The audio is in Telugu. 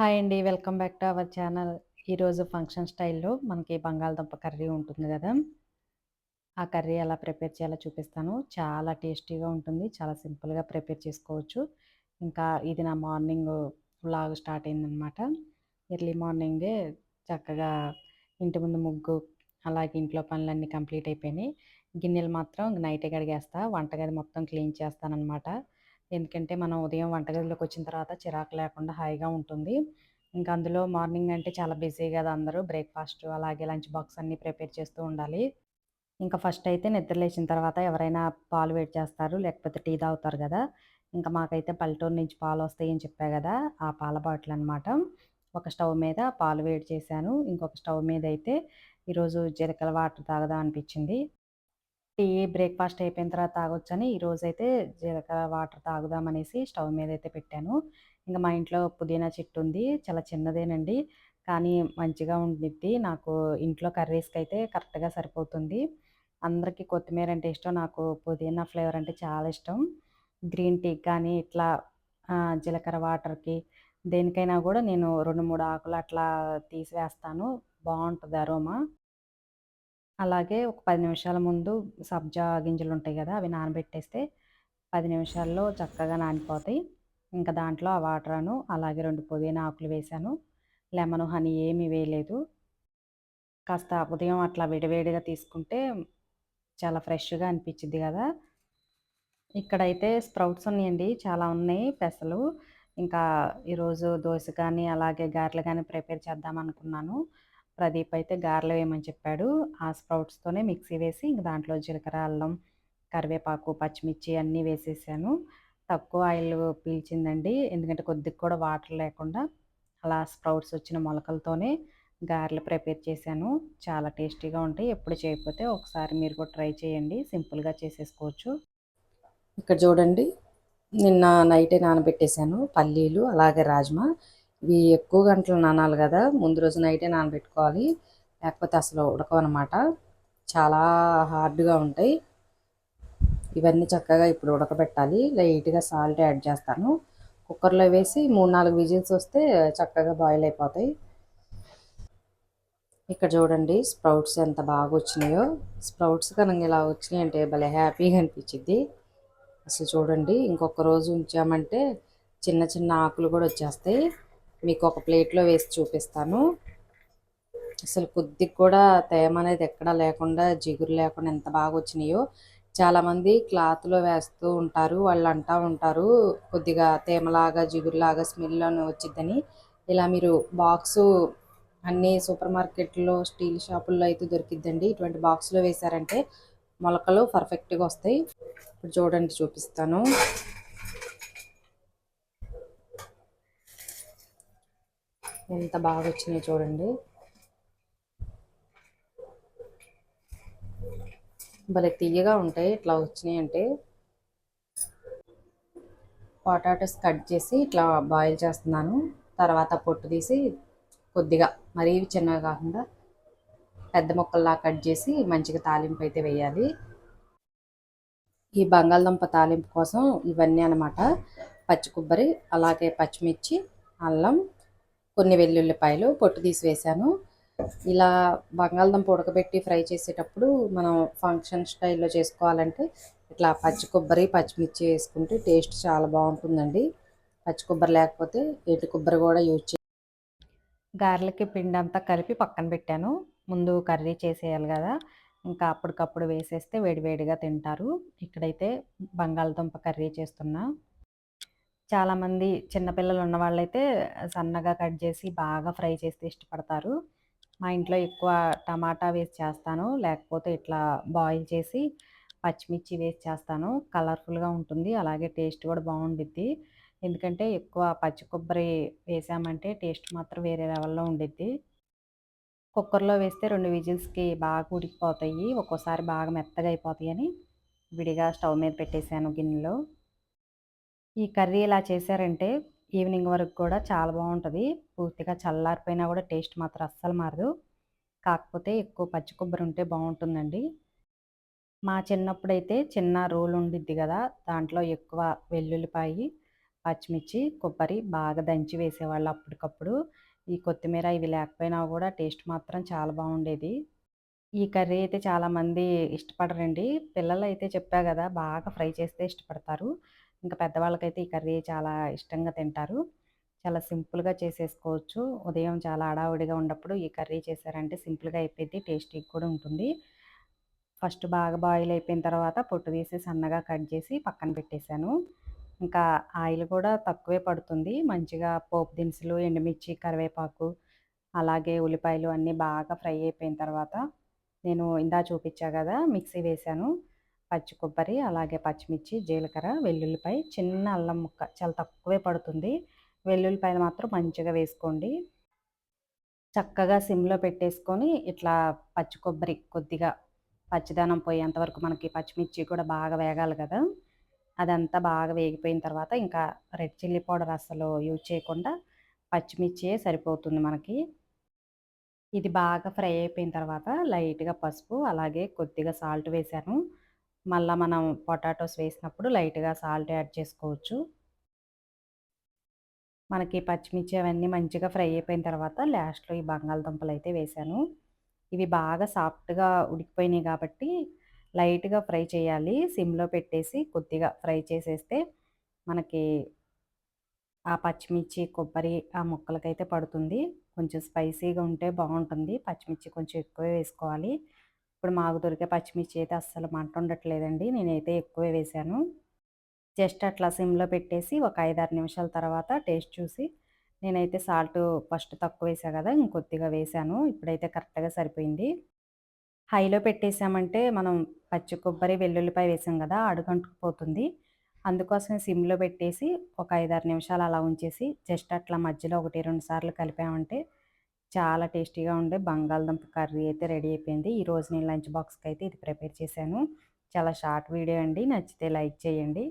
హాయ్ అండి. Welcome back to our channel. ఈరోజు ఫంక్షన్ స్టైల్‌లో మనకి బంగాళదుంప కర్రీ ఉంటుంది గదా! ఆ కర్రీ ఎలా ప్రిపేర్ చేయాలో చూపిస్తాను. చాలా టేస్టీగా ఉంటుంది. చాలా సింపుల్‌గా ప్రిపేర్ చేసుకోవచ్చు. ఇంకా ఇది నా మార్నింగ్ వ్లాగ్ స్టార్ట్ అయిందనమాట. ఎర్లీ మార్నింగే చక్కగా ఇంటి ముందు ముగ్గు, అలాగే ఇంట్లో పనులన్నీ కంప్లీట్ అయిపోయినాయి. గిన్నెలు మాత్రం నైటే కడిగేస్తా. వంటగది మొత్తం క్లీన్ చేస్తాననమాట. ఎందుకంటే మనం ఉదయం వంటగదిలోకి వచ్చిన తర్వాత చిరాకు లేకుండా హాయిగా ఉంటుంది. ఇంకా అందులో మార్నింగ్ అంటే చాలా బిజీ గదా అందరూ. బ్రేక్‌ఫాస్ట్ అలాగే లంచ్ బాక్స్ అన్నీ ప్రిపేర్ చేస్తూ ఉండాలి. ఇంకా ఫస్ట్ అయితే నిద్ర లేచిన తర్వాత ఎవరైనా పాలు వేడి చేస్తారు. లేకపోతే టీ తాగుతారు గదా! ఇంకా మాకైతే పల్లెటూరు నుంచి పాలొస్తాయని చెప్పా గదా! ఆ పాల బాటిల్ అనమాట. ఒక స్టవ్ మీద పాలు వేడి చేశాను. ఇంకొక స్టవ్ మీదయితే ఈరోజు జీలకర్ర వాటర్ తాగుదాం అనిపిచ్చింది. టీ బ్రేక్‌ఫాస్ట్ అయిపోయిన తర్వాత తాగొచ్చని ఈరోజైతే జీలకర్ర వాటర్ తాగుదామనేసి స్టవ్ మీదయితే పెట్టాను. ఇంక మా ఇంట్లో పుదీనా చెట్టుంది. చాలా చిన్నదేనండి. కానీ మంచిగా ఉండిద్ది. నాకు ఇంట్లో కర్రీస్‌కైతే కరెక్ట్‌గా సరిపోతుంది. అందరికీ కొత్తిమీర అంటే ఇష్టం. నాకు పుదీనా ఫ్లేవర్ అంటే చాలా ఇష్టం. గ్రీన్ టీకి కానీ ఇట్లా జీలకర్ర వాటర్‌కి దేనికైనా గూడా నేను 2, 3 ఆకులు అట్లా తీసి వేస్తాను. బావుంటది అరోమా. అలాగే ఒక 10 నిమిషాల ముందు సబ్జా గింజలుంటాయి గదా! అవి నానబెట్టేస్తే 10 నిమిషాల్లో చక్కగా నానిపోతాయి. ఇంకా దాంట్లో ఆ వాటరను, అలాగే 2 పుదీనా ఆకులు వేశాను. లెమను, హనీ ఏమీ వేయలేదు. కాస్త ఉదయం అట్లా వేడివేడిగా తీసుకుంటే చాలా ఫ్రెష్‌గా అనిపిచ్చిద్ది గదా! ఇక్కడైతే స్ప్రౌట్స్ ఉన్నాయండి. చాలా ఉన్నాయి పెసలు. ఇంకా ఈరోజు దోస కానీ, అలాగే గారెలు గానీ ప్రిపేర్ చేద్దామనుకున్నాను. ప్రదీప్ అయితే గారెలు వేయమని చెప్పాడు. ఆ స్ప్రౌట్స్‌తోనే మిక్సీ వేసి ఇంక దాంట్లో జీలకర్ర, అల్లం, కరివేపాకు, పచ్చిమిర్చి అన్నీ వేసేసాను. తక్కువ ఆయిల్ పీల్చిందండి. ఎందుకంటే కొద్దిగా కూడా వాటర్ లేకుండా అలా స్ప్రౌట్స్ వచ్చిన మొలకలతోనే గారెలు ప్రిపేర్ చేశాను. చాలా టేస్టీగా ఉంటాయి. ఎప్పుడు చేయకపోతే ఒకసారి మీరు కూడా ట్రై చేయండి. సింపుల్‌గా చేసేసుకోవచ్చు. ఇక్కడ చూడండి, నిన్న నైటే నానబెట్టేసాను పల్లీలు, అలాగే రాజ్మా. ఇవి ఎక్కువ గంటలు నానాలి కదా! ముందు రోజు నైటే నానబెట్టుకోవాలి. లేకపోతే అసలు ఉడకవనమాట. చాలా హార్డ్‌గా ఉంటాయి. ఇవన్నీ చక్కగా ఇప్పుడు ఉడకబెట్టాలి. లైట్‌గా సాల్ట్ యాడ్ చేస్తాను. కుక్కర్‌లో వేసి 3, 4 విజిల్స్ వస్తే చక్కగా బాయిల్ అయిపోతాయి. ఇక్కడ చూడండి స్ప్రౌట్స్ ఎంత బాగా వచ్చినాయో. స్ప్రౌట్స్ కనుక ఇలా వచ్చినాయంటే భలే హ్యాపీగా అనిపించిద్ది. అసలు చూడండి ఇంకొక రోజు ఉంచామంటే చిన్న చిన్న ఆకులు కూడా వచ్చేస్తాయి. మీకు ఒక ప్లేట్లో వేసి చూపిస్తాను. అసలు కొద్దిగా కూడా తేమ అనేది ఎక్కడా లేకుండా, జిగురు లేకుండా ఎంత బాగా వచ్చినాయో. చాలామంది క్లాత్లో వేస్తూ ఉంటారు. వాళ్ళు అంటూ ఉంటారు కొద్దిగా తేమలాగా, జిగురులాగా స్మెల్ అని వచ్చిద్దని. ఇలా మీరు బాక్సు అన్ని సూపర్ మార్కెట్లో, స్టీల్ షాపుల్లో అయితే దొరికిద్దండి. ఇటువంటి బాక్స్లో వేశారంటే మొలకలు పర్ఫెక్ట్గా వస్తాయి. ఇప్పుడు చూడండి చూపిస్తాను. ఎంత బాగా వచ్చినాయి చూడండి. భలే తియ్యగా ఉంటాయి ఇట్లా వచ్చినాయి అంటే. పొటాటోస్ కట్ చేసి ఇట్లా బాయిల్ చేస్తున్నాను. తర్వాత పొట్టు తీసి కొద్దిగా మరీ చిన్నగా కాకుండా పెద్ద ముక్కల్లా కట్ చేసి మంచిగా తాలింపు అయితే వేయాలి. ఈ బంగాళదుంప తాలింపు కోసం ఇవన్నీ అనమాట. పచ్చి కొబ్బరి, అలాగే పచ్చిమిర్చి, అల్లం, కొన్ని వెల్లుల్లిపాయలు పొట్టు తీసి వేశాను. ఇలా బంగాళదుంప ఉడకబెట్టి ఫ్రై చేసేటప్పుడు మనం ఫంక్షన్ స్టైల్లో చేసుకోవాలంటే ఇట్లా పచ్చి కొబ్బరి, పచ్చిమిర్చి వేసుకుంటే టేస్ట్ చాలా బాగుంటుందండి. పచ్చి కొబ్బరి లేకపోతే ఎండు కొబ్బరి కూడా యూజ్ చేయాలి. గారెలకి పిండి అంతా కలిపి పక్కన పెట్టాను. ముందు కర్రీ చేసేయాలి కదా! ఇంకా అప్పటికప్పుడు వేసేస్తే వేడివేడిగా తింటారు. ఇక్కడైతే బంగాళదుంప కర్రీ చేస్తున్నా. చాలామంది చిన్న పిల్లలు ఉన్నవాళ్ళైతే సన్నగా కట్ చేసి బాగా ఫ్రై చేస్తే ఇష్టపడతారు. మా ఇంట్లో ఎక్కువ టమాటా వేసి చేస్తాను. లేకపోతే ఇట్లా బాయిల్ చేసి పచ్చిమిర్చి వేసి చేస్తాను. కలర్‌ఫుల్‌గా ఉంటుంది. అలాగే టేస్ట్ కూడా బావుండిద్ది. ఎందుకంటే ఎక్కువ పచ్చి కొబ్బరి వేసామంటే టేస్ట్ మాత్రం వేరే లెవెల్‌లో ఉండిద్ది. కుక్కర్‌లో వేస్తే 2 విజిల్స్‌కి బాగా ఉడికిపోతాయి. ఒక్కోసారి బాగా మెత్తగా అయిపోతాయని విడిగా స్టవ్ మీద పెట్టేసాను గిన్నెలో. ఈ కర్రీ ఇలా చేశారంటే ఈవినింగ్ వరకు కూడా చాలా బావుంటది. పూర్తిగా చల్లారిపోయినా కూడా టేస్ట్ మాత్రం అస్సలు మారదు. కాకపోతే ఎక్కువ పచ్చి కొబ్బరి ఉంటే బావుంటుందండి. మా చిన్నప్పుడైతే చిన్న రోలు ఉండిద్ది గదా! దాంట్లో ఎక్కువ వెల్లుల్లిపాయి, పచ్చిమిర్చి, కొబ్బరి బాగా దంచి వేసేవాళ్ళు అప్పటికప్పుడు. ఈ కొత్తిమీర ఇవి లేకపోయినా కూడా టేస్ట్ మాత్రం చాలా బాగుండేది. ఈ కర్రీ అయితే చాలామంది ఇష్టపడరండి. పిల్లలైతే చెప్పా గదా! బాగా ఫ్రై చేస్తే ఇష్టపడతారు. ఇంకా పెద్దవాళ్ళకైతే ఈ కర్రీ చాలా ఇష్టంగా తింటారు. చాలా సింపుల్‌గా చేసేసుకోవచ్చు. ఉదయం చాలా హడావుడిగా ఉన్నప్పుడు ఈ కర్రీ చేశారంటే సింపుల్‌గా అయిపోద్ది. టేస్టీగా కూడా ఉంటుంది. ఫస్ట్ బాగా బాయిల్ అయిపోయిన తర్వాత పొట్టు తీసి సన్నగా కట్ చేసి పక్కన పెట్టేశాను. ఇంకా ఆయిల్ కూడా తక్కువే పడుతుంది. మంచిగా పోపు దినుసులు, ఎండుమిర్చి, కరివేపాకు, అలాగే ఉల్లిపాయలు అన్నీ బాగా ఫ్రై అయిపోయిన తర్వాత నేను ఇందాక చూపించా కదా! మిక్సీ వేశాను. పచ్చి కొబ్బరి, అలాగే పచ్చిమిర్చి, జీలకర్ర, వెల్లుల్లిపాయ, చిన్న అల్లం ముక్క చాలా తక్కువే పడుతుంది. వెల్లుల్లిపాయలు మాత్రం మంచిగా వేసుకోండి. చక్కగా సిమ్‌లో పెట్టేసుకొని ఇట్లా పచ్చి కొబ్బరి కొద్దిగా పచ్చిదనం పోయేంత వరకు మనకి పచ్చిమిర్చి కూడా బాగా వేగాలి కదా! అదంతా బాగా వేగిపోయిన తర్వాత ఇంకా రెడ్ చిల్లీ పౌడర్ అస్సలు యూజ్ చేయకుండా పచ్చిమిర్చియే సరిపోతుంది మనకి. ఇది బాగా ఫ్రై అయిపోయిన తర్వాత లైట్‌గా పసుపు, అలాగే కొద్దిగా సాల్ట్ వేశాను. మళ్ళా మనం పొటాటోస్ వేసినప్పుడు లైట్‌గా సాల్ట్ యాడ్ చేసుకోవచ్చు. మనకి పచ్చిమిర్చి అవన్నీ మంచిగా ఫ్రై అయిపోయిన తర్వాత లాస్ట్‌లో ఈ బంగాళదుంపలైతే వేశాను. ఇవి బాగా సాఫ్ట్‌గా ఉడికిపోయినాయి కాబట్టి లైట్‌గా ఫ్రై చేయాలి. సిమ్‌లో పెట్టేసి కొద్దిగా ఫ్రై చేసేస్తే మనకి ఆ పచ్చిమిర్చి, కొబ్బరి ఆ ముక్కలకైతే పడుతుంది. కొంచెం స్పైసీగా ఉంటే బావుంటుంది. పచ్చిమిర్చి కొంచెం ఎక్కువే వేసుకోవాలి. ఇప్పుడు మాకు దొరికే పచ్చిమిర్చి అయితే అస్సలు మంట ఉండట్లేదండి. నేనైతే ఎక్కువే వేశాను. జస్ట్ అట్లా సిమ్‌లో పెట్టేసి ఒక 5, 6 నిమిషాల తర్వాత టేస్ట్ చూసి నేనైతే సాల్టు ఫస్ట్ తక్కువ వేశా కదా! ఇంకొద్దిగా వేశాను. ఇప్పుడైతే కరెక్ట్‌గా సరిపోయింది. హైలో పెట్టేసామంటే మనం పచ్చి కొబ్బరి, వెల్లుల్లిపాయ వేసాం కదా! అడుగంటుకుపోతుంది. అందుకోసమే సిమ్‌లో పెట్టేసి ఒక 5, 6 నిమిషాలు అలా ఉంచేసి జస్ట్ అట్లా మధ్యలో 1, 2 సార్లు కలిపామంటే చాలా టేస్టీగా ఉండే బంగాళదుంప కర్రీ అయితే రెడీ అయిపోయింది. ఈరోజు నేను లంచ్ బాక్స్‌కి అయితే ఇది ప్రిపేర్ చేశాను. చాలా షార్ట్ వీడియో అండి. నచ్చితే లైక్ చేయండి.